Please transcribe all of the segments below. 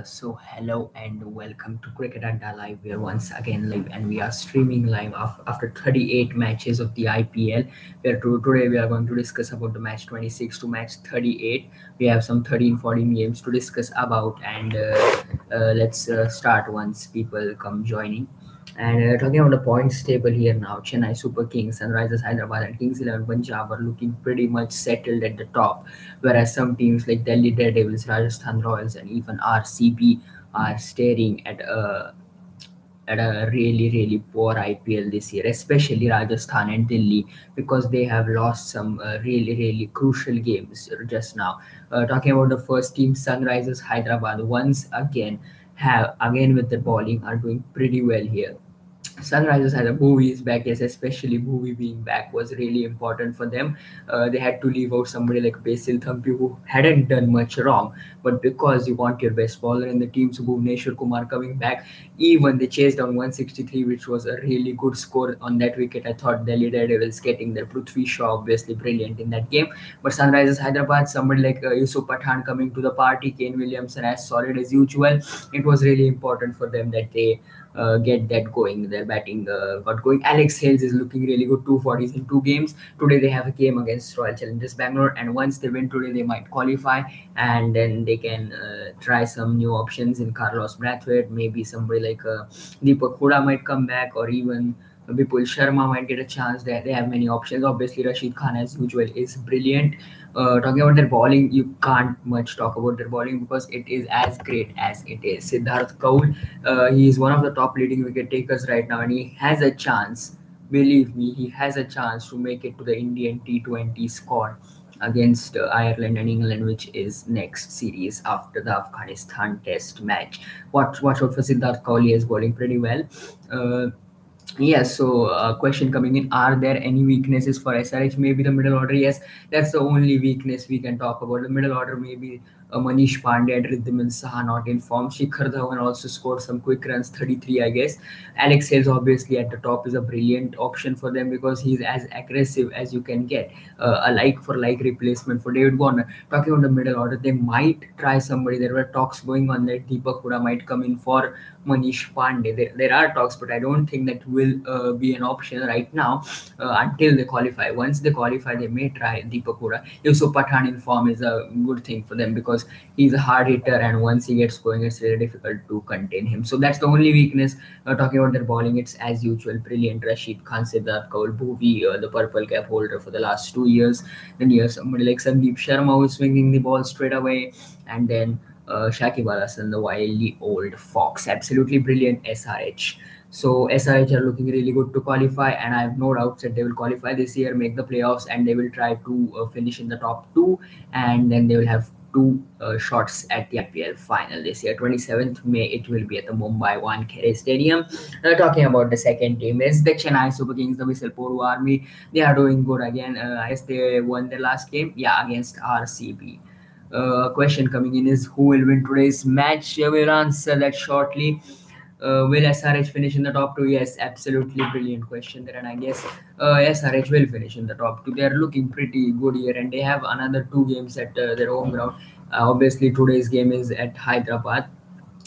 So hello and welcome to Cricket Adda Live. We are once again live and we are streaming live after 38 matches of the IPL. Today we are going to discuss about the match 26 to match 38. We have some 13-14 games to discuss about, and let's start once people come joining. And talking about the points table here now, Chennai Super Kings, Sunrisers Hyderabad, and Kings 11 Punjab are looking pretty much settled at the top, whereas some teams like Delhi Daredevils, Rajasthan Royals, and even RCB are staring at a really poor IPL this year, especially Rajasthan and Delhi, because they have lost some really crucial games just now. Talking about the first team, Sunrisers Hyderabad, once again with the bowling are doing pretty well here. Sunrisers had a Bhuvi is back, yes, especially Bhuvi being back was really important for them. They had to leave out somebody like Basil Thampi who hadn't done much wrong, but because you want your best bowler in the team, so Bhuvneshwar Kumar coming back, even they chased down 163, which was a really good score on that wicket. I thought Delhi Daredevils getting their Prithvi Shaw obviously brilliant in that game, but Sunrisers Hyderabad, somebody like Yusuf Pathan coming to the party, Kane Williamson as solid as usual. It was really important for them that they get that going. Their batting got going. Alex Hales is looking really good. 240s in 2 games. Today they have a game against Royal Challengers Bangalore, and once they win today, they might qualify, and then they can try some new options in Carlos Brathwaite. Maybe somebody like Deepak Hooda might come back, or even Vipul Sharma might get a chance. They have many options. Obviously, Rashid Khan, as usual, is brilliant. Talking about their bowling, you can't much talk about their bowling because it is as great as it is. Siddharth Kaul, he is one of the top leading wicket takers right now, and he has a chance. Believe me, he has a chance to make it to the Indian T20 squad against Ireland and England, which is next series after the Afghanistan Test match. Watch out for Siddharth Kaul. He is bowling pretty well. Uh, Yes, so question coming in: are there any weaknesses for SRH? Maybe the middle order. Yes, that's the only weakness we can talk about. The middle order, maybe Manish Pandey and Riddhiman Saha not in form. Shikhar Dhawan also scored some quick runs, 33, I guess. Alex Hales, obviously, at the top is a brilliant option for them because he's as aggressive as you can get. A like for like replacement for David Warner. Talking about the middle order, they might try somebody. There were talks going on that Deepak Huda might come in for Manish Pandey. There are talks, but I don't think that will be an option right now until they qualify. Once they qualify, they may try Deepak Hooda. Yusuf Pathan in form is a good thing for them because he's a hard hitter, and once he gets going, it's really difficult to contain him. So that's the only weakness. Talking about their bowling, it's as usual brilliant. Rashid Khan, Siddharth Kaul, Bhuvi, the purple cap holder for the last 2 years. Then you have somebody like Sandeep Sharma who's swinging the ball straight away, and then Shakib Al Hasan, the wily old fox, absolutely brilliant SRH. So SRH are looking really good to qualify, and I have no doubts that they will qualify this year, make the playoffs, and they will try to finish in the top two, and then they will have two shots at the IPL final this year. 27th May, it will be at the Mumbai Wankhede Stadium. Talking about the second team is the Chennai Super Kings, the Whistle Army. They are doing good again. I guess they won their last game, yeah, against RCB. Question coming in is who will win today's match? We'll answer that shortly. Will SRH finish in the top two? Yes, absolutely brilliant question there, and I guess SRH will finish in the top two. They are looking pretty good here, and they have another 2 games at their home ground. Obviously, today's game is at Hyderabad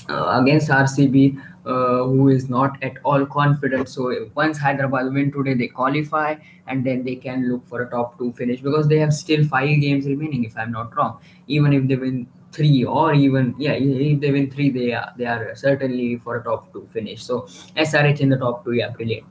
against RCB, who is not at all confident. So once Hyderabad win today, they qualify, and then they can look for a top two finish because they have still 5 games remaining, if I'm not wrong. Even if they win three, or even yeah, if they win three, they are certainly for a top two finish. So SRH in the top two, yeah, brilliant.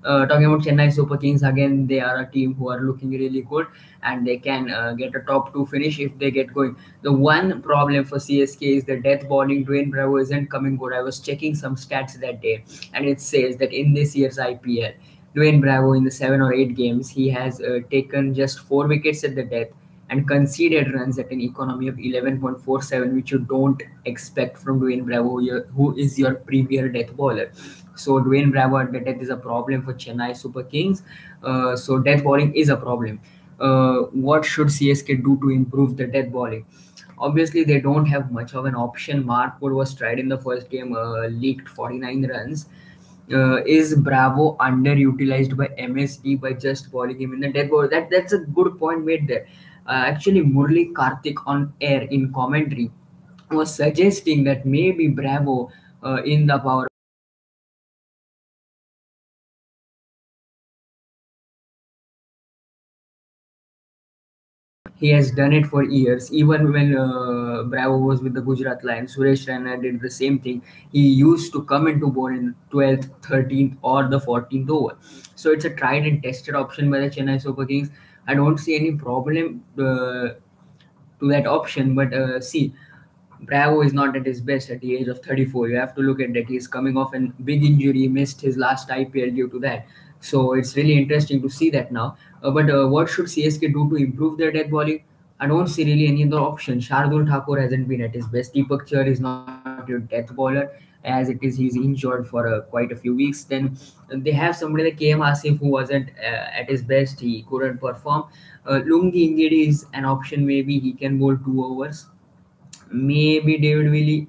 Talking about Chennai Super Kings again, they are a team who are looking really good, and they can get a top two finish if they get going. The one problem for CSK is the death bowling. Dwayne Bravo isn't coming good. I was checking some stats that day, and it says that in this year's IPL, Dwayne Bravo in the 7 or 8 games, he has taken just 4 wickets at the death and conceded runs at an economy of 11.47, which you don't expect from Dwayne Bravo, who is your premier death bowler. So Dwayne Bravo at the death is a problem for Chennai Super Kings. So death bowling is a problem. What should CSK do to improve the death bowling? Obviously, they don't have much of an option. Mark Wood was tried in the first game, leaked 49 runs. Is Bravo underutilized by MSD by just bowling him in the death ball? That's a good point made there. Actually, Murli Karthik on air in commentary was suggesting that maybe Bravo in the power he has done it for years. Even when Bravo was with the Gujarat Lions, Suresh Raina did the same thing. He used to come into ball in 12th, 13th, or the 14th over. So it's a tried and tested option by the Chennai Super Kings. I don't see any problem to that option. But see, Bravo is not at his best at the age of 34. You have to look at that. He's coming off a big injury. He missed his last IPL due to that. So it's really interesting to see that now. But what should CSK do to improve their death bowling? I don't see really any other option. Shardul Thakur hasn't been at his best. Deepak Char is not your death bowler. As it is, he's injured for quite a few weeks. Then they have somebody like KM Asif who wasn't at his best. He couldn't perform. Lungi Ngidi is an option. Maybe he can bowl 2 overs. Maybe David Willey,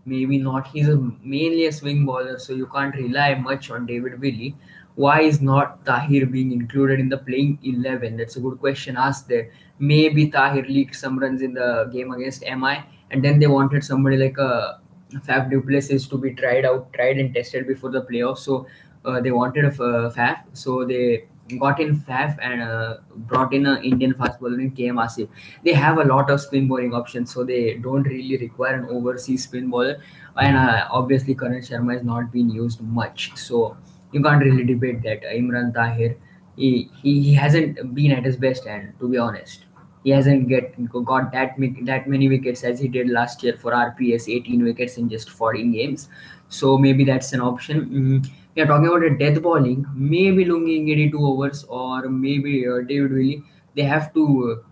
maybe not. He's mainly a swing bowler, so you can't rely much on David Willey. Why is not Tahir being included in the playing 11? That's a good question asked there. Maybe Tahir leaked some runs in the game against MI, and then they wanted somebody like a Faf Duplessis to be tried and tested before the playoffs. So they wanted a Faf, so they got in Faf and brought in an Indian fast bowler in KM Asif. They have a lot of spin bowling options, so they don't really require an overseas spin bowler. And obviously, Karan Sharma has not been used much, so you can't really debate that. Imran Tahir, he hasn't been at his best, and to be honest, he hasn't got that many wickets as he did last year for RPS, 18 wickets in just 14 games. So maybe that's an option. We are talking about a death bowling. Maybe Lungi Ngidi 2 overs, or maybe David Willey. They have to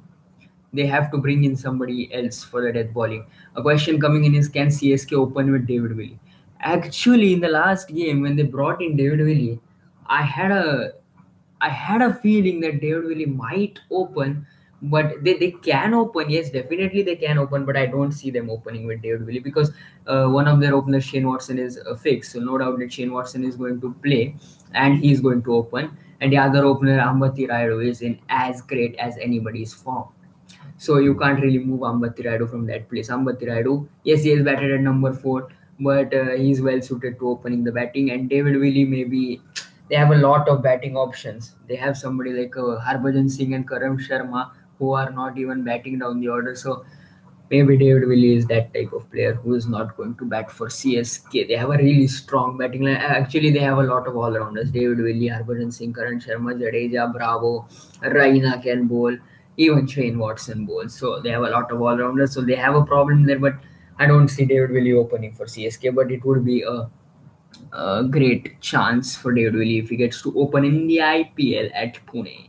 they have to bring in somebody else for the death bowling. A question coming in is, can CSK open with David Willey? Actually, in the last game when they brought in David Willey, I had a I had a feeling that David Willey might open, but they can open. Yes, definitely they can open, but I don't see them opening with David Willey because one of their openers, Shane Watson, is fixed. So no doubt that Shane Watson is going to play and he's going to open. And the other opener, Ambati Rayudu, is in as great as anybody's form. So you can't really move Ambati Rayudu from that place. Ambati Rayudu, yes, he is batted at number 4, but he's well suited to opening the batting. And David Willey, maybe they have a lot of batting options. They have somebody like Harbhajan Singh and Karan Sharma who are not even batting down the order. So maybe David Willey is that type of player who is not going to bat for CSK. They have a really strong batting line. Actually, they have a lot of all-rounders. David Willey, Harbhajan Singh, Karan Sharma, Jadeja, Bravo, Raina can bowl, even Shane Watson bowls. So they have a lot of all-rounders. So they have a problem there, but I don't see David Willey opening for CSK, but it would be a great chance for David Willey if he gets to open in the IPL at Pune.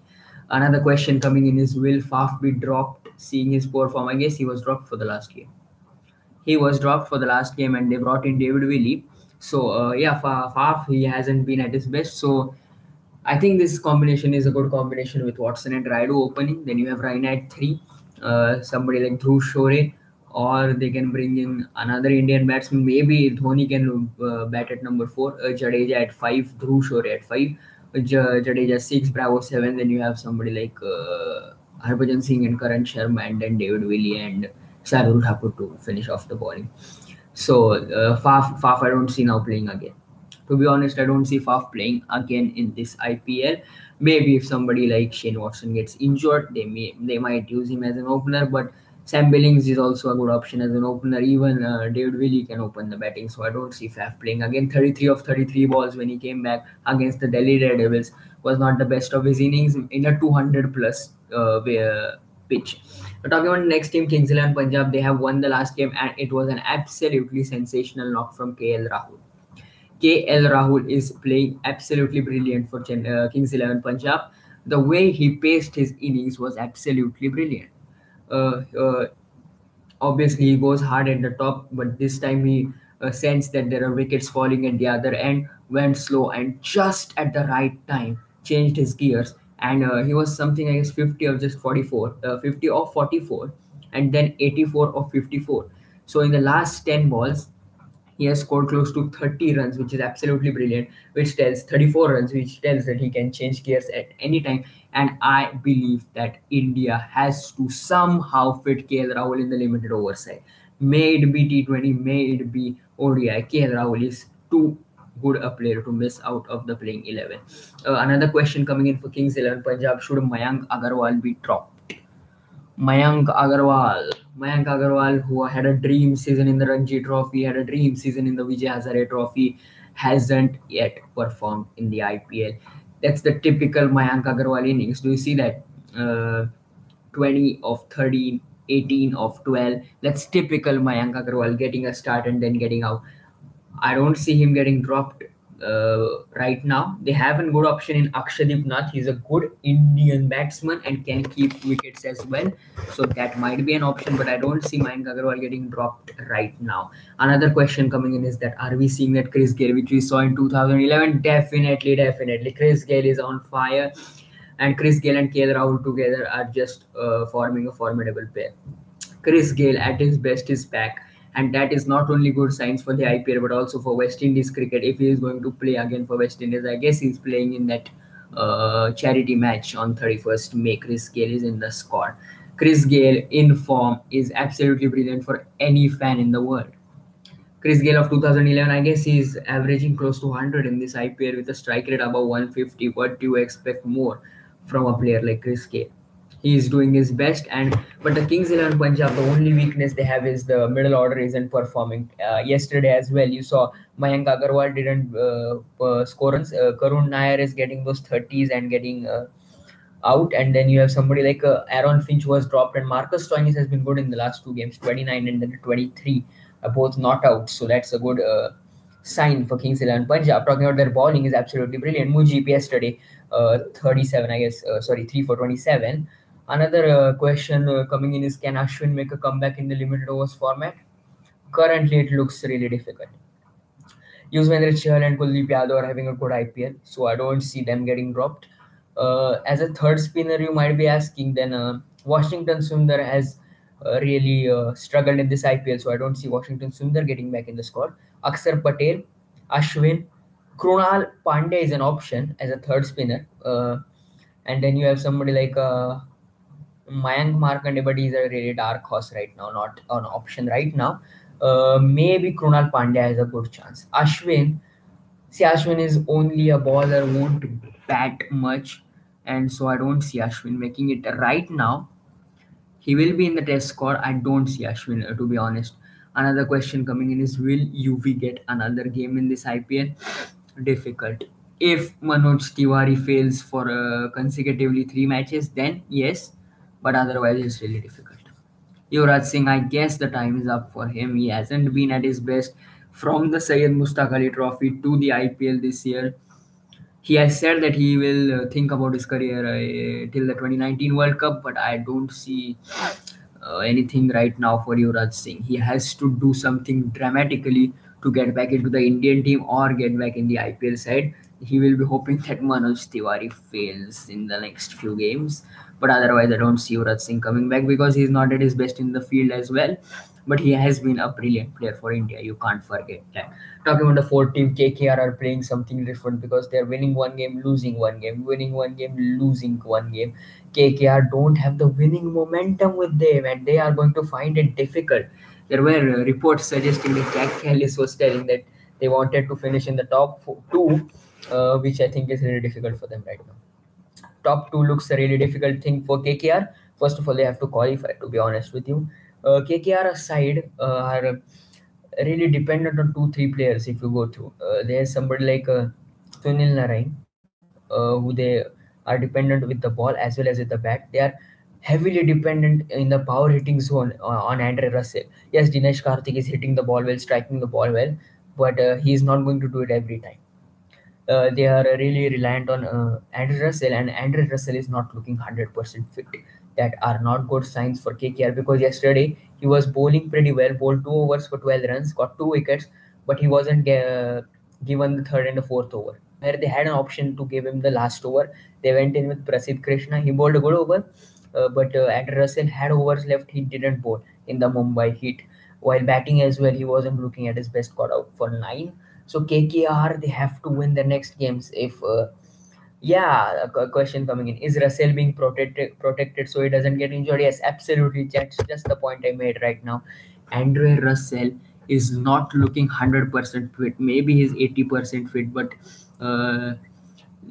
Another question coming in is, will Faf be dropped seeing his poor form? I guess he was dropped for the last game. He was dropped for the last game and they brought in David Willey. So, yeah, Faf, he hasn't been at his best. So, I think this combination is a good combination with Watson and Raidu opening. Then you have Raina at 3, somebody like Dhruv Shore, or they can bring in another Indian batsman. Maybe Dhoni can bat at number 4, Jadeja at 5, Dhruv Shore at 5, Jadeja 6, Bravo 7. Then you have somebody like Harbhajan Singh and Karan Sharma, and then David Willey and Shardul Thakur to finish off the bowling. So Faf, I don't see now playing again. To be honest, I don't see Faf playing again in this IPL. Maybe if somebody like Shane Watson gets injured, they might use him as an opener. But Sam Billings is also a good option as an opener. Even David Willey can open the batting, so I don't see Faf playing again. 33 of 33 balls when he came back against the Delhi Daredevils was not the best of his innings in a 200 plus pitch. Talking about the next team, Kings 11 Punjab, they have won the last game and it was an absolutely sensational knock from KL Rahul. KL Rahul is playing absolutely brilliant for Kings 11 Punjab. The way he paced his innings was absolutely brilliant. Uh, uh, Obviously, he goes hard at the top, but this time he sensed that there are wickets falling at the other end, went slow, and just at the right time changed his gears. And he was something, I guess, 50 of just 44, 50 of 44, and then 84 of 54. So in the last 10 balls, he has scored close to 30 runs, which is absolutely brilliant, which tells 34 runs, which tells that he can change gears at any time. And I believe that India has to somehow fit KL Rahul in the limited over side. May it be T20, may it be ODI, KL Rahul is too good a player to miss out of the playing 11. Another question coming in for Kings 11 Punjab: should Mayank Agarwal be dropped? Mayank Agarwal, who had a dream season in the Ranji Trophy, had a dream season in the Vijay Hazare Trophy, hasn't yet performed in the IPL. That's the typical Mayank Agarwal innings. Do you see that? 20 of 13, 18 of 12. That's typical Mayank Agarwal, getting a start and then getting out. I don't see him getting dropped right now. They have a good option in Akshadip Nath. He's a good Indian batsman and can keep wickets as well. So that might be an option, but I don't see Mayank Agarwal getting dropped right now. Another question coming in is that are we seeing that Chris Gayle, which we saw in 2011? Definitely, definitely. Chris Gayle is on fire, and Chris Gayle and KL Rahul together are just forming a formidable pair. Chris Gayle at his best is back, and that is not only good signs for the IPL but also for West Indies cricket. If he is going to play again for West Indies, I guess he's playing in that charity match on 31st May. Chris Gayle is in the squad. Chris Gayle in form is absolutely brilliant for any fan in the world. Chris Gayle of 2011, I guess he's averaging close to 100 in this IPL with a strike rate above 150. What do you expect more from a player like Chris Gayle? He is doing his best, and but the Kings 11 Punjab, the only weakness they have is the middle order isn't performing. Yesterday as well, you saw Mayank Agarwal didn't score runs. Karun Nair is getting those 30s and getting out, and then you have somebody like Aaron Finch was dropped, and Marcus Stoinis has been good in the last two games, 29 and then 23, both not out. So that's a good sign for Kings 11 Punjab. Talking about their bowling is absolutely brilliant. Mujib yesterday, 37, I guess, sorry, 3 for 27. Another question coming in is, can Ashwin make a comeback in the limited overs format? Currently, it looks really difficult. Yuzvendra Chahal and Kuldeep Yadav are having a good IPL, so I don't see them getting dropped. As a third spinner, you might be asking, then Washington Sundar has really struggled in this IPL, so I don't see Washington Sundar getting back in the squad. Akshar Patel, Ashwin, Krunal Pandya is an option as a third spinner. And then you have somebody like Mayank Markande, but he's a really dark horse right now, not an option right now. Maybe Krunal Pandya has a good chance. Ashwin is only a bowler, won't bat much, and so I don't see Ashwin making it right now. He will be in the test squad. I don't see Ashwin, to be honest. Another question coming in is, will UV get another game in this IPL? Difficult. If Manoj Tiwari fails for consecutively 3 matches, then yes, but otherwise it's really difficult. Yuvraj Singh, I guess the time is up for him. He hasn't been at his best from the Syed Mustaq Ali Trophy to the IPL this year. He has said that he will think about his career till the 2019 World Cup, but I don't see anything right now for Yuvraj Singh. He has to do something dramatically to get back into the Indian team or get back in the IPL side. He will be hoping that Manoj Tiwari fails in the next few games. But otherwise, I don't see Yuvraj Singh coming back because he's not at his best in the field as well. But he has been a brilliant player for India. You can't forget that. Talking about the fourth team, KKR are playing something different because they're winning one game, losing one game, winning one game, losing one game. KKR don't have the winning momentum with them, and they are going to find it difficult. There were reports suggesting that Jack Callis was telling that they wanted to finish in the two, which I think is really difficult for them right now. Top two looks a really difficult thing for KKR. First of all, they have to qualify, to be honest with you. KKR side are really dependent on 2 3 players. If you go through, there's somebody like Sunil Narain, who they are dependent with the ball as well as with the bat. They are heavily dependent in the power hitting zone on Andre Russell. Yes, Dinesh Karthik is hitting the ball well, striking the ball well, but he is not going to do it every time. They are really reliant on Andre Russell, and Andre Russell is not looking 100% fit. That are not good signs for KKR because yesterday he was bowling pretty well, bowled 2 overs for 12 runs, got 2 wickets, but he wasn't given the third and the fourth over. Where they had an option to give him the last over, they went in with Prasidh Krishna. He bowled a good over, but Andre Russell had overs left. He didn't bowl in the Mumbai Heat. While batting as well, he wasn't looking at his best, got out for 9. So KKR, they have to win the next games. If yeah, a question coming in: is Russell being protected so he doesn't get injured? Yes, absolutely. That's just the point I made right now. Andre Russell is not looking 100% fit. Maybe he's 80% fit, but uh,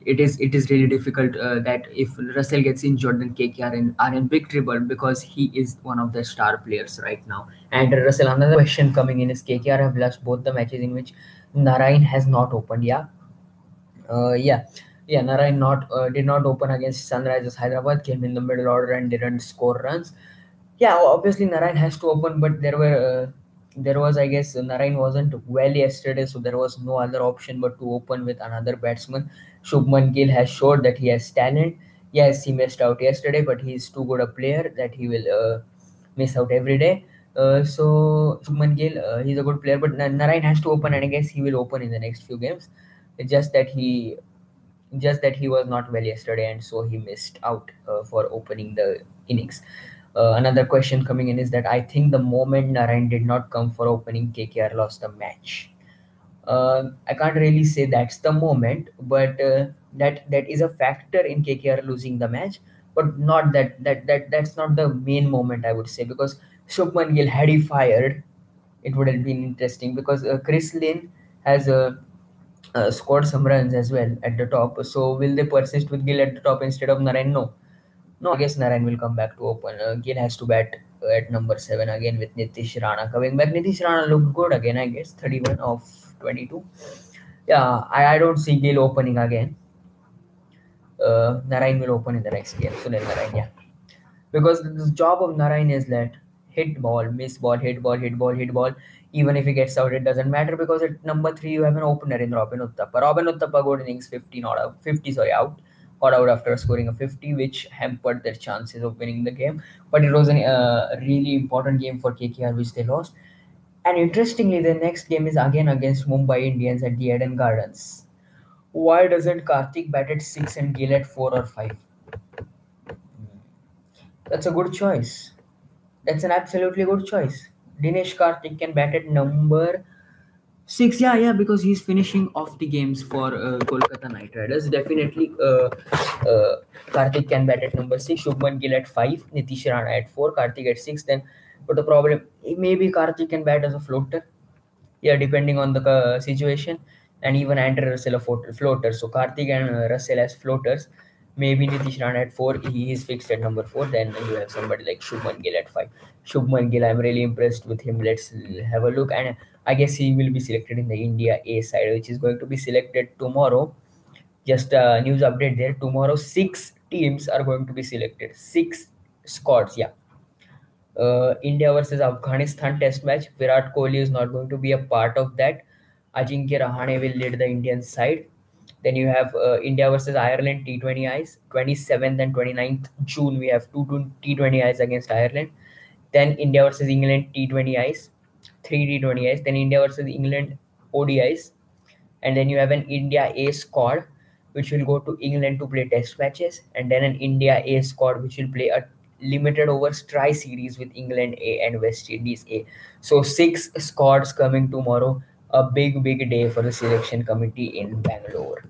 it is really difficult that if Russell gets injured, then KKR are in big trouble because he is one of the star players right now. And Russell, another question coming in is KKR have lost both the matches in which Narain has not opened. Yeah, Narain not did not open against Sunrisers Hyderabad. Came in the middle order and didn't score runs. Yeah, obviously Narain has to open, but there was, I guess, Narain wasn't well yesterday, so there was no other option but to open with another batsman. Shubman Gill has showed that he has talent. Yes, he missed out yesterday, but he's too good a player that he will miss out every day. So Shubman Gill, he's a good player, but Narain has to open, and I guess he will open in the next few games. It's just that he was not well yesterday, and so he missed out for opening the innings. Another question coming in is that I think the moment Narayan did not come for opening, KKR lost the match. I can't really say that's the moment, but that is a factor in KKR losing the match, but not that's not the main moment, I would say, because Shubman Gill, had he fired, it would have been interesting because Chris Lynn has scored some runs as well at the top. So will they persist with Gill at the top instead of Narayan? No. No, I guess Narayan will come back to open. Gill has to bat at number 7 again with Nitish Rana coming back. Nitish Rana looked good again, I guess. 31 of 22. Yeah, I don't see Gill opening again. Narayan will open in the next game. Sunil Narayan, yeah. Because the job of Narayan is that hit ball, miss ball, hit ball, hit ball, hit ball. Even if he gets out, it doesn't matter because at number 3 you have an opener in Robin Uttappa. Robin Uttappa got innings 50 not out, 50 sorry out, got out after scoring a 50, which hampered their chances of winning the game. But it was a really important game for KKR, which they lost. And interestingly, the next game is again against Mumbai Indians at the Eden Gardens. Why doesn't Karthik bat at 6 and Gill at 4 or 5? That's a good choice. That's an absolutely good choice. Dinesh Karthik can bat at number 6. Yeah, because he's finishing off the games for Kolkata Knight Riders. Definitely, Karthik can bat at number 6. Shubman Gill at 5. Nitish Rana at 4. Karthik at 6. Then, but the problem, maybe Karthik can bat as a floater. Yeah, depending on the situation, and even Andre Russell a floater. So Karthik and Russell as floaters. Maybe Nitish Rana at 4. He is fixed at number 4. Then you have somebody like Shubman Gill at 5. Shubman Gill, I'm really impressed with him. Let's have a look. And I guess he will be selected in the India A side, which is going to be selected tomorrow. Just a news update there. Tomorrow, 6 teams are going to be selected. 6 squads. Yeah. India versus Afghanistan test match. Virat Kohli is not going to be a part of that. Ajinkya Rahane will lead the Indian side. Then you have India versus Ireland T20 Is. 27th and 29th June, we have two T20 Is against Ireland. Then India versus England T20 Is. 3 T20 Is. Then India versus England ODIs. And then you have an India A squad which will go to England to play test matches, and then an India A squad which will play a limited overs try series with England A and West Indies A. So 6 squads coming tomorrow. A big day for the selection committee in Bangalore.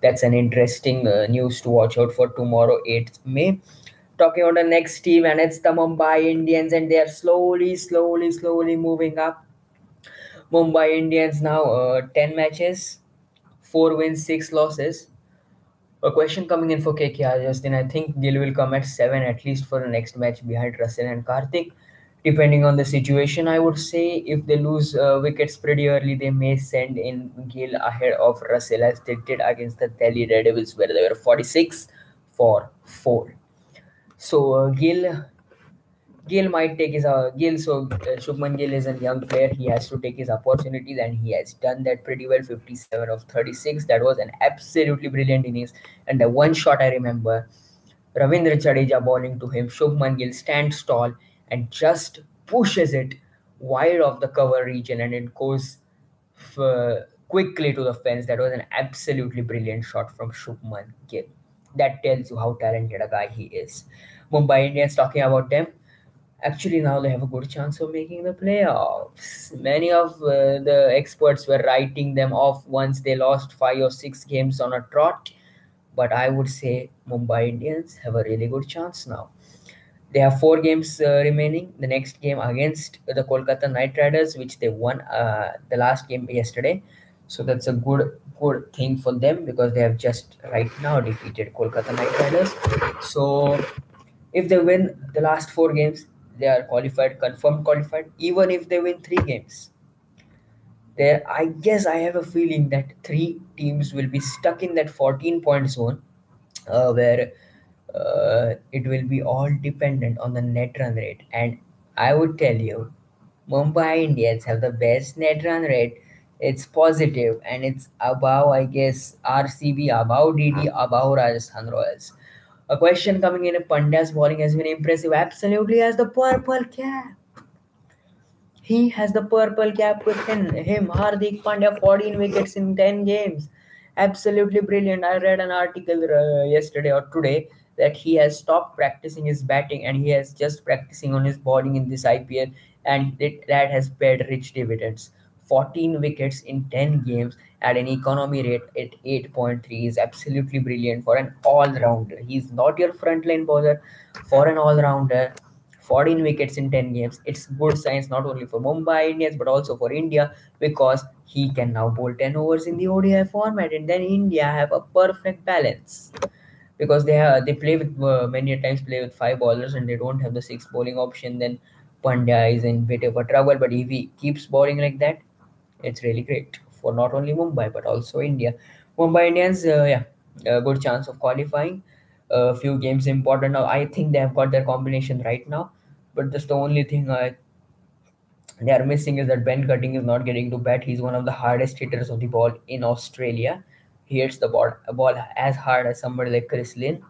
That's an interesting news to watch out for tomorrow, 8th May. Talking about the next team, and it's the Mumbai Indians, and they are slowly moving up. Mumbai Indians now 10 matches, 4 wins, 6 losses. A question coming in for KKR, Justin. I think Gill will come at 7 at least for the next match behind Russell and Karthik. Depending on the situation, I would say if they lose wickets pretty early, they may send in Gill ahead of Russell as they did against the Delhi Daredevils, where they were 46 for 4. So Gill might take his Gill. So Shubman Gill is a young player. He has to take his opportunities, and he has done that pretty well. 57 of 36. That was an absolutely brilliant innings. And the one shot I remember, Ravindra Jadeja bowling to him. Shubman Gill stands tall and just pushes it wide of the cover region, and it goes quickly to the fence. That was an absolutely brilliant shot from Shubman Gill. That tells you how talented a guy he is. Mumbai Indians, talking about them, actually now they have a good chance of making the playoffs. Many of the experts were writing them off once they lost 5 or 6 games on a trot, but I would say Mumbai Indians have a really good chance now. They have 4 games remaining. The next game against the Kolkata Knight Riders, which they won the last game yesterday. So that's a good thing for them because they have just right now defeated Kolkata Knight Riders. So if they win the last 4 games, they are qualified, confirmed qualified. Even if they win 3 games, there I guess I have a feeling that 3 teams will be stuck in that 14-point zone, where it will be all dependent on the net run rate. And I would tell you, Mumbai Indians have the best net run rate. It's positive and it's above, I guess, RCB, above DD, above Rajasthan Royals. A question coming in: Pandya's bowling has been impressive. Absolutely, has the purple cap. He has the purple cap within him. Hardik Pandya, 14 wickets in 10 games. Absolutely brilliant. I read an article yesterday or today that he has stopped practicing his batting and he has just practicing on his bowling in this IPL, and that has paid rich dividends. 14 wickets in 10 games at an economy rate at 8.3 is absolutely brilliant for an all-rounder. He's not your frontline bowler. For an all-rounder, 14 wickets in 10 games. It's good signs not only for Mumbai Indians but also for India, because he can now bowl 10 overs in the ODI format, and then India have a perfect balance because they play with many a times play with 5 bowlers and they don't have the sixth bowling option. Then Pandya is in bit of a trouble, but if he keeps bowling like that, it's really great for not only Mumbai but also India. Mumbai Indians, yeah, a good chance of qualifying. A few games important now. I think they have got their combination right now, but just the only thing they are missing is that Ben Cutting is not getting to bat. He's one of the hardest hitters of the ball in Australia. He hits the ball as hard as somebody like Chris Lynn.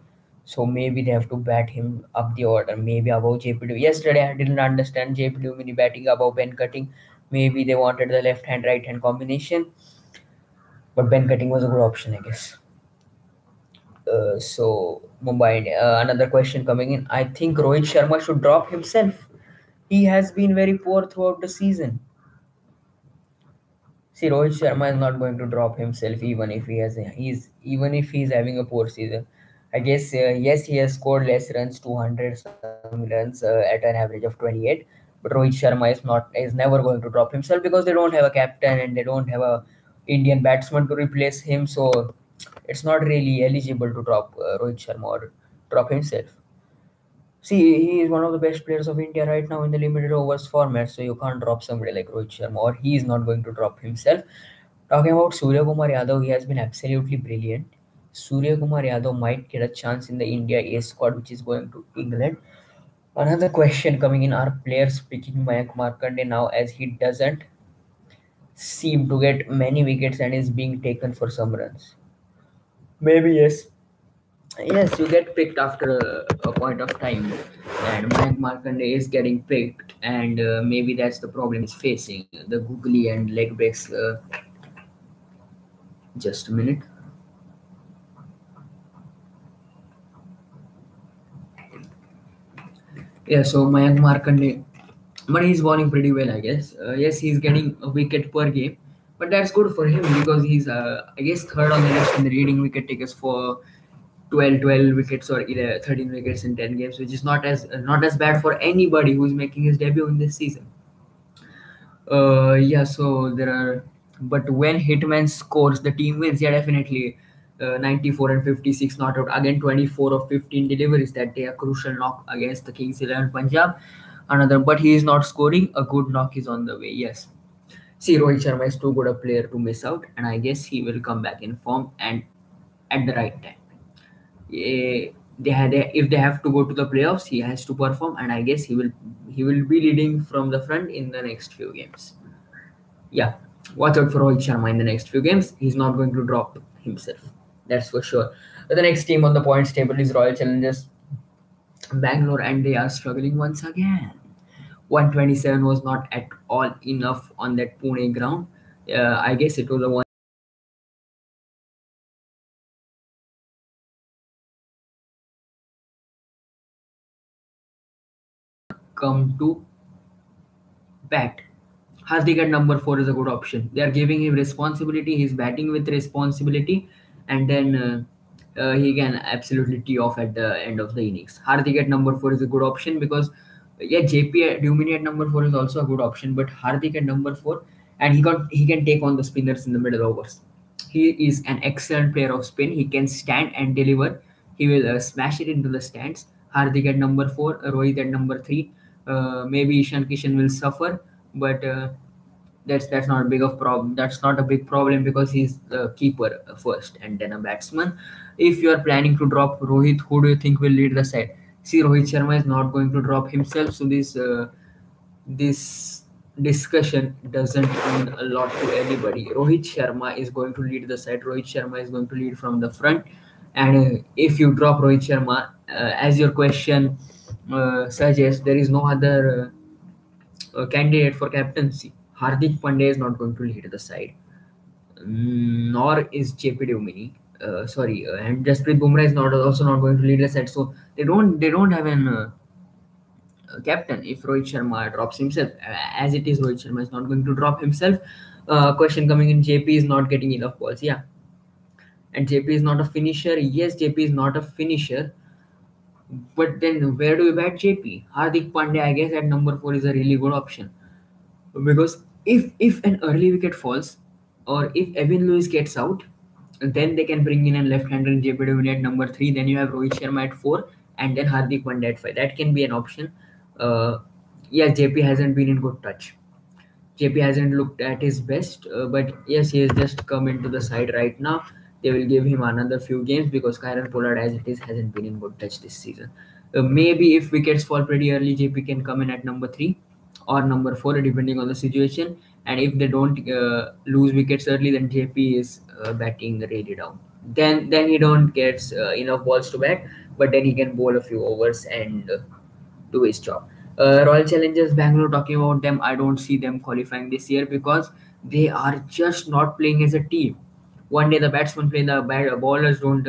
So maybe they have to bat him up the order, maybe above JP. Yesterday I didn't understand JP Dumini batting above Ben Cutting. Maybe they wanted the left hand right hand combination, but Ben Cutting was a good option, I guess. So Mumbai, another question coming in. I think Rohit Sharma should drop himself. He has been very poor throughout the season. See, Rohit Sharma is not going to drop himself even if he's having a poor season. I guess yes, he has scored less runs, 200 some runs at an average of 28. But Rohit Sharma is never going to drop himself because they don't have a captain and they don't have a Indian batsman to replace him. So it's not really eligible to drop Rohit Sharma or drop himself. See, he is one of the best players of India right now in the limited overs format, so you can't drop somebody like Rohit Sharma, or he is not going to drop himself. Talking about Surya Kumar Yadav, he has been absolutely brilliant. Surya Kumar Yadav might get a chance in the India A squad, which is going to England. Another question coming in: are players picking Mayank Markande now, as he doesn't seem to get many wickets and is being taken for some runs? Maybe yes. Yes, you get picked after a point of time, and Mayank Markande is getting picked, and maybe that's the problem he's facing, the googly and leg breaks. Just a minute. Yeah, so Mayank Markande, but he's bowling pretty well, I guess. Yes, he's getting a wicket per game, but that's good for him because he's, I guess, third on the list in the leading wicket takers for 12 wickets or 11, 13 wickets in 10 games, which is not as bad for anybody who's making his debut in this season. Yeah, so there are, but when Hitman scores, the team wins. Yeah, definitely. 94 and 56 not out. Again, 24 of 15 deliveries that day. A crucial knock against the Kings 11 Punjab. Another, but he is not scoring. A good knock is on the way. Yes. See, Rohit Sharma is too good a player to miss out, and I guess he will come back in form and at the right time. If they have to go to the playoffs, he has to perform, and I guess he will be leading from the front in the next few games. Yeah, watch out for Rohit Sharma in the next few games. He's not going to drop himself. That's for sure. But the next team on the points table is Royal Challengers Bangalore, and they are struggling once again. 127 was not at all enough on that Pune ground. I guess it was a one come to bat. Hardik at number 4 is a good option. They are giving him responsibility. He's batting with responsibility, and then He can absolutely tee off at the end of the innings. Hardik at number 4 is a good option because yeah, JP Dumini at number 4 is also a good option, but Hardik at number 4, and he can take on the spinners in the middle overs. He is an excellent player of spin. He can stand and deliver. He will smash it into the stands. Hardik at number 4, Rohit at number 3. Maybe Ishan Kishan will suffer, but that's not a big of problem. That's not a big problem because he's the keeper first and then a batsman. If you are planning to drop Rohit, who do you think will lead the side? See, Rohit Sharma is not going to drop himself, so this discussion doesn't mean a lot to anybody. Rohit Sharma is going to lead the side. Rohit Sharma is going to lead from the front, and if you drop Rohit Sharma, as your question suggests, there is no other candidate for captaincy. Hardik Pandya is not going to lead the side, nor is JP Dumini. And Jasprit Bumrah is not also not going to lead the side. So they don't have an captain if Rohit Sharma drops himself. As it is, Rohit Sharma is not going to drop himself. Question coming in: JP is not getting enough balls. Yeah, and JP is not a finisher. Yes, JP is not a finisher. But then where do we bat JP? Hardik Pandya, I guess at number 4 is a really good option because if an early wicket falls or if Evan Lewis gets out, then they can bring in a left-hander in JP Dumini at number 3. Then you have Rohit Sharma at 4 and then Hardik Pandya at 5. That can be an option. Uh, yeah, JP hasn't been in good touch. JP hasn't looked at his best, but yes, he has just come into the side right now. They will give him another few games because Kyron Pollard, as it is, hasn't been in good touch this season. Maybe if wickets fall pretty early, JP can come in at number 3 or number 4, depending on the situation. And if they don't lose wickets early, then JP is batting really down. Then he don't get enough balls to bat, but then he can bowl a few overs and do his job. Royal Challengers Bangalore, talking about them, I don't see them qualifying this year because they are just not playing as a team. One day the batsmen play, the bowlers don't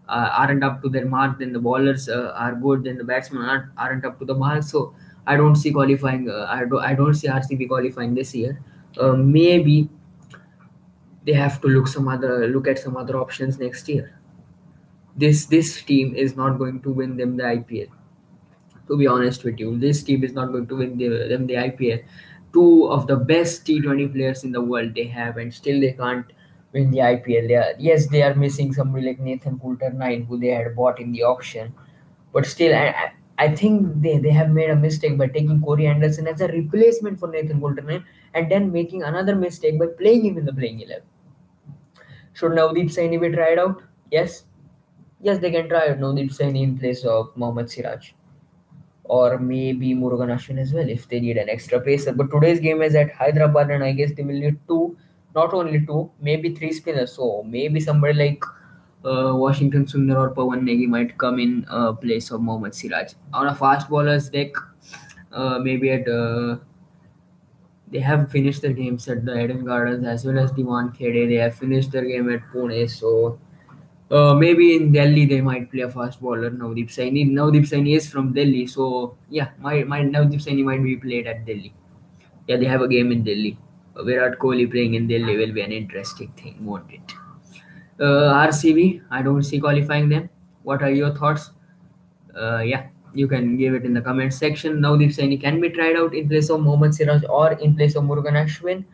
aren't up to their mark. Then the bowlers are good, then the batsmen aren't up to the mark. So I don't see qualifying. I don't see RCB qualifying this year. Maybe they have to look at some other options next year. This team is not going to win them the IPL. To be honest with you, this team is not going to win them the IPL. Two of the best T20 players in the world they have, and still they can't win the IPL. They are missing somebody like Nathan Coulter 9, who they had bought in the auction. But still, I think they have made a mistake by taking Corey Anderson as a replacement for Nathan Coulter 9 and then making another mistake by playing him in the playing 11. Should Navdeep Saini be tried out? Yes. Yes, they can try out Navdeep Saini in place of Mohammad Siraj or maybe Murugan Ashwin as well if they need an extra pacer. But today's game is at Hyderabad, and I guess they will need two, not only two, maybe three spinners. So maybe somebody like Washington Sundar or Pawan Negi might come in place of Mohammad Siraj. On a fast bowler's deck, maybe at they have finished their games at the Eden Gardens as well as the Wankhede. They have finished their game at Pune, so maybe in Delhi they might play a fast bowler, Navdeep Saini. Navdeep Saini is from Delhi, so yeah, my Navdeep Saini might be played at Delhi. Yeah, they have a game in Delhi. Virat Kohli playing in Delhi will be an interesting thing, won't it? RCB, I don't see qualifying them. What are your thoughts? Yeah, you can give it in the comment section. Navdeep Saini can be tried out in place of Mohammad Siraj or in place of Murugan Ashwin,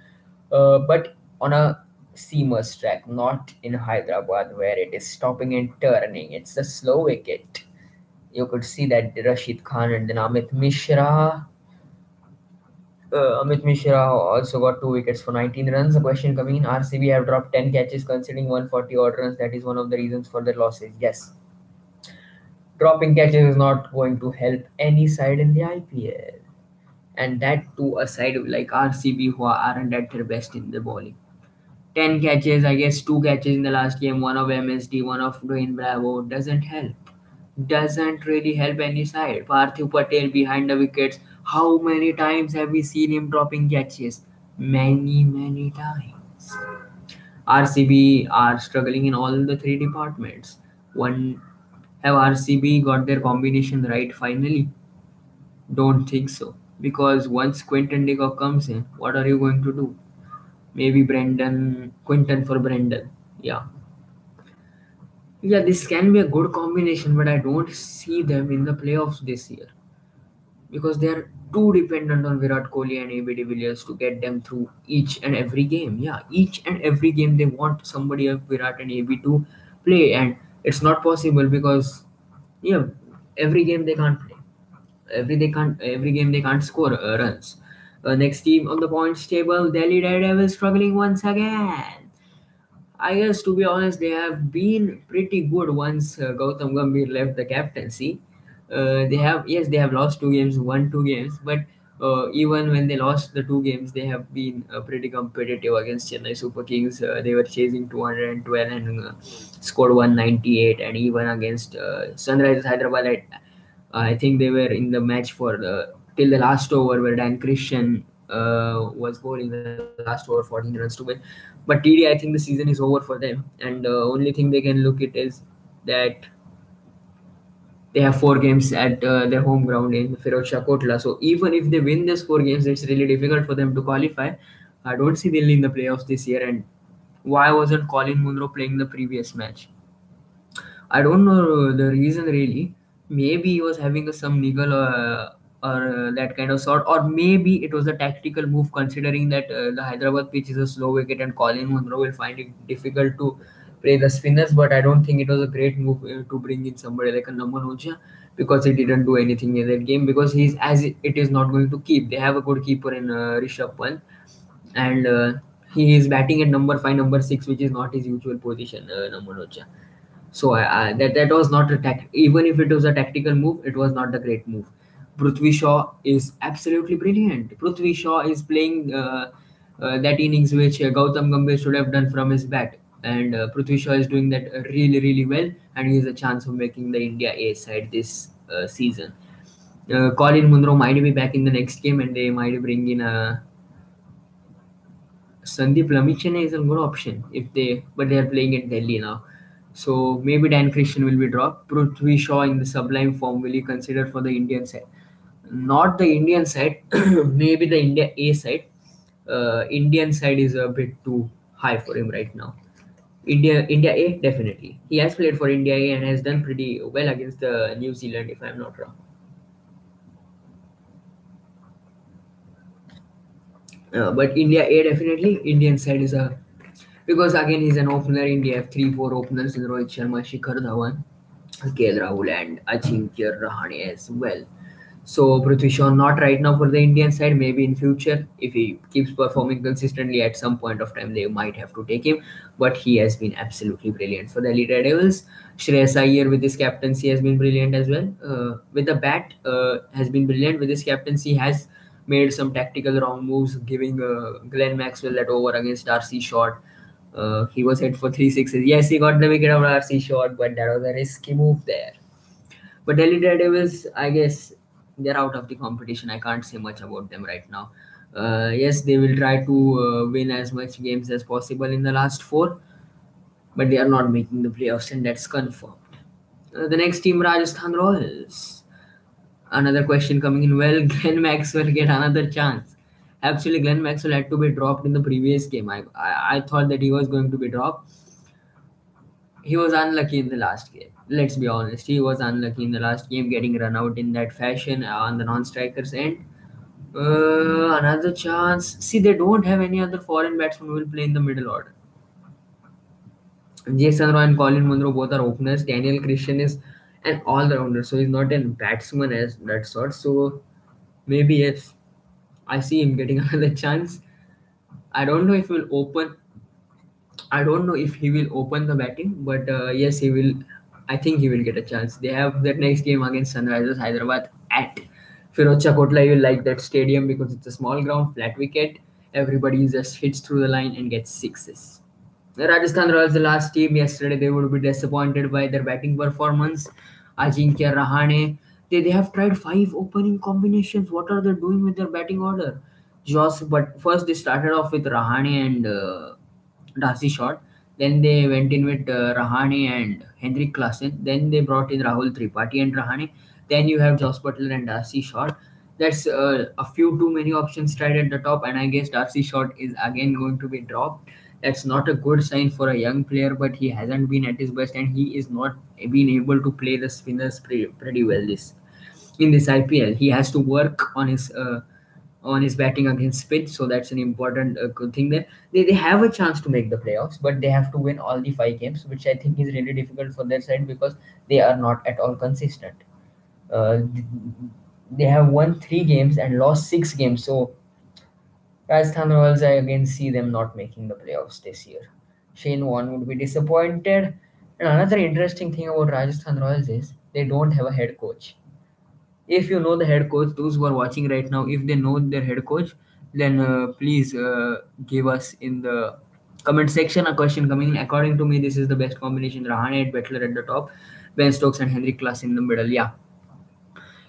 but on a seamers track, not in Hyderabad where it is stopping and turning. It's a slow wicket. You could see that Rashid Khan and then Amit Mishra. Amit Mishra also got 2 wickets for 19 runs. A question coming in: RCB have dropped 10 catches, conceding 140 odd runs. That is one of the reasons for their losses. Yes, dropping catches is not going to help any side in the IPL, and that to a side like RCB who aren't at their best in the bowling. 10 catches, I guess 2 catches in the last game, one of MSD, one of Dwayne Bravo, doesn't help. Doesn't really help any side. Parthiv Patel behind the wickets. How many times have we seen him dropping catches? Many times. RCB are struggling in all the three departments. One, have RCB got their combination right finally? Don't think so. Because once Quinton de Kock comes in, what are you going to do? Maybe Quinton for Brendan. Yeah. Yeah, this can be a good combination, but I don't see them in the playoffs this year because they are too dependent on Virat Kohli and AB de Villiers to get them through each and every game. Yeah, each and every game they want somebody of Virat and AB to play, and it's not possible because yeah, every game they can't play. Every game they can't score runs. Next team on the points table, Delhi Daredevils struggling once again. I guess to be honest, they have been pretty good once Gautam Gambhir left the captaincy. They have lost two games, won two games, but even when they lost the two games, they have been pretty competitive against Chennai Super Kings. They were chasing 212 and scored 198, and even against Sunrisers Hyderabad, I think they were in the match for the till the last over where Dan Christian was bowling the last over 14 runs to win. But TD, I think the season is over for them, and the only thing they can look at is that they have four games at their home ground in Firozshah Kotla. So even if they win these four games, it's really difficult for them to qualify. I don't see Delhi in the playoffs this year. And why wasn't Colin Munro playing the previous match? I don't know the reason really. Maybe he was having some niggle or that kind of sort, or maybe it was a tactical move considering that the Hyderabad pitch is a slow wicket and Colin Munro will find it difficult to play the spinners. But I don't think it was a great move to bring in somebody like a Naman Oja because he didn't do anything in that game because he's as it is not going to keep. They have a good keeper in Rishabh Pant and he is batting at number 5, number 6, which is not his usual position, Naman Oja. So that was not a even if it was a tactical move, it was not a great move. Prithvi Shaw is absolutely brilliant. Prithvi Shaw is playing that innings which Gautam Gambhir should have done from his bat, and Prithvi Shaw is doing that really really well, and he has a chance of making the India A side this season. Colin Munro might be back in the next game, and they might bring in a Sandeep Lamichhane is a good option but they are playing in Delhi now. So maybe Dan Christian will be dropped. Prithvi Shaw in the sublime form will be considered for the Indian side. Not the Indian side, maybe the India A side. Indian side is a bit too high for him right now. India A definitely. He has played for India A and has done pretty well against New Zealand if I'm not wrong. But India A definitely. Indian side is a because again he's an opener. India have 3 4 openers in Rohit Sharma, Shikhar Dhawan, KL Rahul, and Ajinkya Rahane as well. So Prithvi Shaw not right now for the Indian side. Maybe in future, if he keeps performing consistently, at some point of time they might have to take him. But he has been absolutely brilliant for the Delhi Daredevils. Shreyas Iyer with his captaincy has been brilliant as well. With the bat, has been brilliant with his captaincy. Has made some tactical wrong moves, giving Glenn Maxwell that over against Darcy Short. He was hit for 3 sixes. Yes, he got the wicket of RC shot, but that was a risky move there. But Delhi Daredevils, I guess they're out of the competition. I can't say much about them right now. Yes, they will try to win as much games as possible in the last four, but they are not making the playoffs, and that's confirmed. The next team, Rajasthan Royals. Another question coming in. Well, Glenn Maxwell get another chance. Actually, Glenn Maxwell had to be dropped in the previous game. I thought that he was going to be dropped. He was unlucky in the last game. Let's be honest. He was unlucky in the last game, getting run out in that fashion on the non-strikers end. Another chance. See, they don't have any other foreign batsmen who will play in the middle order. Jason Roy and Colin Munro both are openers. Daniel Christian is an all-rounder, so he's not a batsman as that sort. So maybe yes, I see him getting another chance. I don't know if he'll open. I don't know if he will open the batting, but yes, he will. I think he will get a chance. They have that next game against Sunrisers Hyderabad at Firozshah Kotla. You will like that stadium because it's a small ground, flat wicket. Everybody just hits through the line and gets sixes. The Rajasthan Royals, the last team yesterday, they would be disappointed by their batting performance. Ajinkya Rahane, they have tried 5 opening combinations. What are they doing with their batting order? But first they started off with Rahane and Darcy Short. Then they went in with Rahane and Henrik Klassen. Then they brought in Rahul Tripathi and Rahane. Then you have Joss Butler and Darcy Short. That's a few too many options tried at the top, and I guess Darcy Short is again going to be dropped. That's not a good sign for a young player, but he hasn't been at his best, and he is not been able to play the spinners pretty well this in this IPL. He has to work on his batting against spin, so that's an important good thing there. They have a chance to make the playoffs, but they have to win all the 5 games, which I think is really difficult for their side because they are not at all consistent. Uh, they have won 3 games and lost 6 games, so Rajasthan Royals, I again see them not making the playoffs this year. Shane Warne would be disappointed. And another interesting thing about Rajasthan Royals is they don't have a head coach. If you know the head coach, those who are watching right now, if they know their head coach, then please give us in the comment section a question coming in. According to me, this is the best combination. Rahane and Butler at the top, Ben Stokes and Henrik Klaas in the middle. Yeah.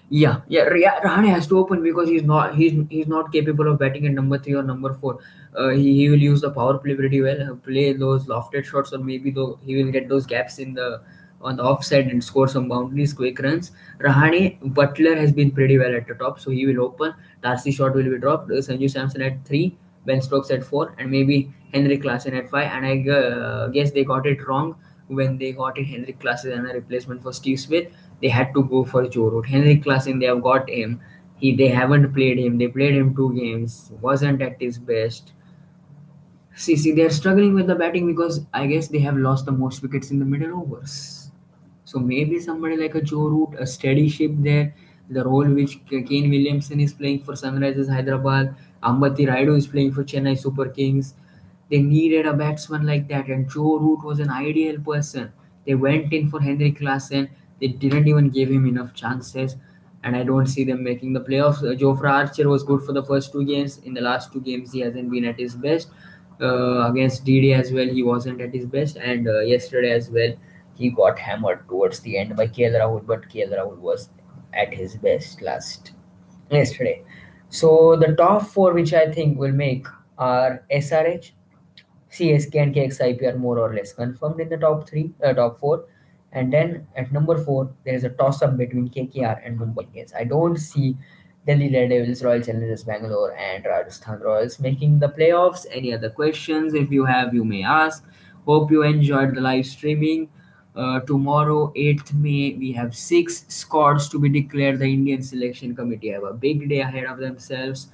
Rahane has to open because he's not capable of batting at number 3 or number 4. He will use the power play pretty well, play those lofted shots, or maybe though he will get those gaps in the on the offside and score some boundaries, quick runs. Rahane Butler has been pretty well at the top, so he will open. Darcy shot will be dropped. Sanju Samson at 3, Ben Stokes at 4, and maybe Henrik Klaasen at 5. And I guess they got it wrong when they got in Henrik Klaasen and a replacement for Steve Smith. They had to go for Joe Root. Henrik Klaasen, they have got him. They haven't played him. They played him 2 games. Wasn't at his best. See, they're struggling with the batting because I guess they have lost the most wickets in the middle overs. So maybe somebody like a Joe Root, a steady ship there, the role which Kane Williamson is playing for Sunrisers Hyderabad, Ambati Raidu is playing for Chennai Super Kings. They needed a batsman like that, and Joe Root was an ideal person. They went in for Henrik Klaasen. They didn't even give him enough chances, and I don't see them making the playoffs. Jofra Archer was good for the first 2 games. In the last 2 games, he hasn't been at his best. Against DD as well, he wasn't at his best, and yesterday as well, he got hammered towards the end by KL Rahul, but KL Rahul was at his best last yesterday. So the top 4, which I think will make, are SRH, CSK, and KXIP are more or less confirmed in the top 4. And then at number 4, there is a toss up between KKR and Mumbai Indians. I don't see Delhi Daredevils, Royal Challengers Bangalore, and Rajasthan Royals making the playoffs. Any other questions? If you have, you may ask. Hope you enjoyed the live streaming. Tomorrow, 8th May, we have 6 squads to be declared. The Indian selection committee have a big day ahead of themselves.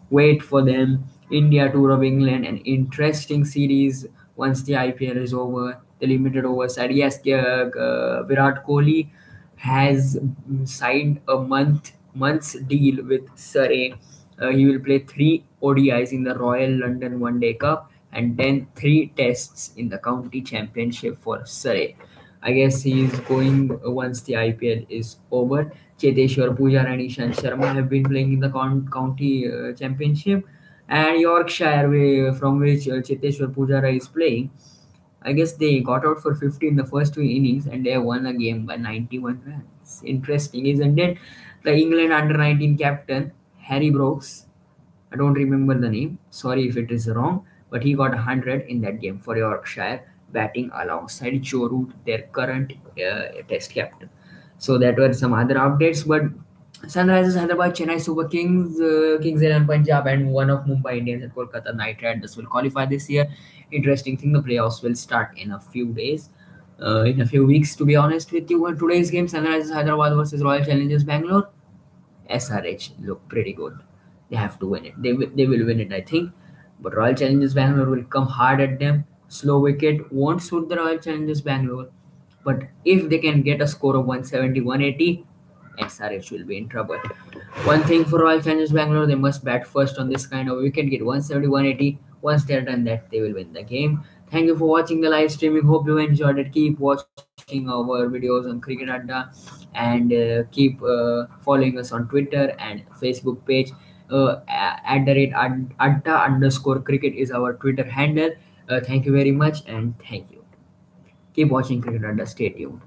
Wait for them. India tour of England, an interesting series once the IPL is over. The limited over side. Yes, Virat Kohli has signed a month's deal with Surrey. He will play 3 ODIs in the Royal London One Day Cup and then 3 tests in the county championship for Surrey. I guess he is going once the IPL is over. Cheteshwar Pujara and Ishan Sharma have been playing in the county championship, and Yorkshire, from which Cheteshwar Pujara is playing. I guess they got out for 50 in the first 2 innings and they won a game by 91 runs. Interesting, isn't it? The England under 19 captain, Harry Brooks, I don't remember the name, sorry if it is wrong, but he got 100 in that game for Yorkshire, batting alongside Joe Root, their current test captain. So that were some other updates, but Sunrisers Hyderabad, Chennai Super Kings, Kings 11 Punjab, and one of Mumbai Indians and Kolkata Knight Riders will qualify this year. Interesting thing, the playoffs will start in a few days, in a few weeks, to be honest with you. Today's game, Sunrisers Hyderabad versus Royal Challengers Bangalore. SRH look pretty good. They have to win it. They will win it, I think. But Royal Challengers Bangalore will come hard at them. Slow wicket won't suit the Royal Challengers Bangalore. But if they can get a score of 170, 180, SRH will be in trouble. One thing for Royal Challengers Bangalore, they must bat first on this kind of wicket, get 170, 180. Once they're done that, they will win the game. Thank you for watching the live streaming. Hope you enjoyed it. Keep watching our videos on Cricket Adda, and keep following us on Twitter and Facebook page. At the rate Adda_cricket is our Twitter handle. Thank you very much, and thank you. Keep watching Cricket Adda. Stay tuned.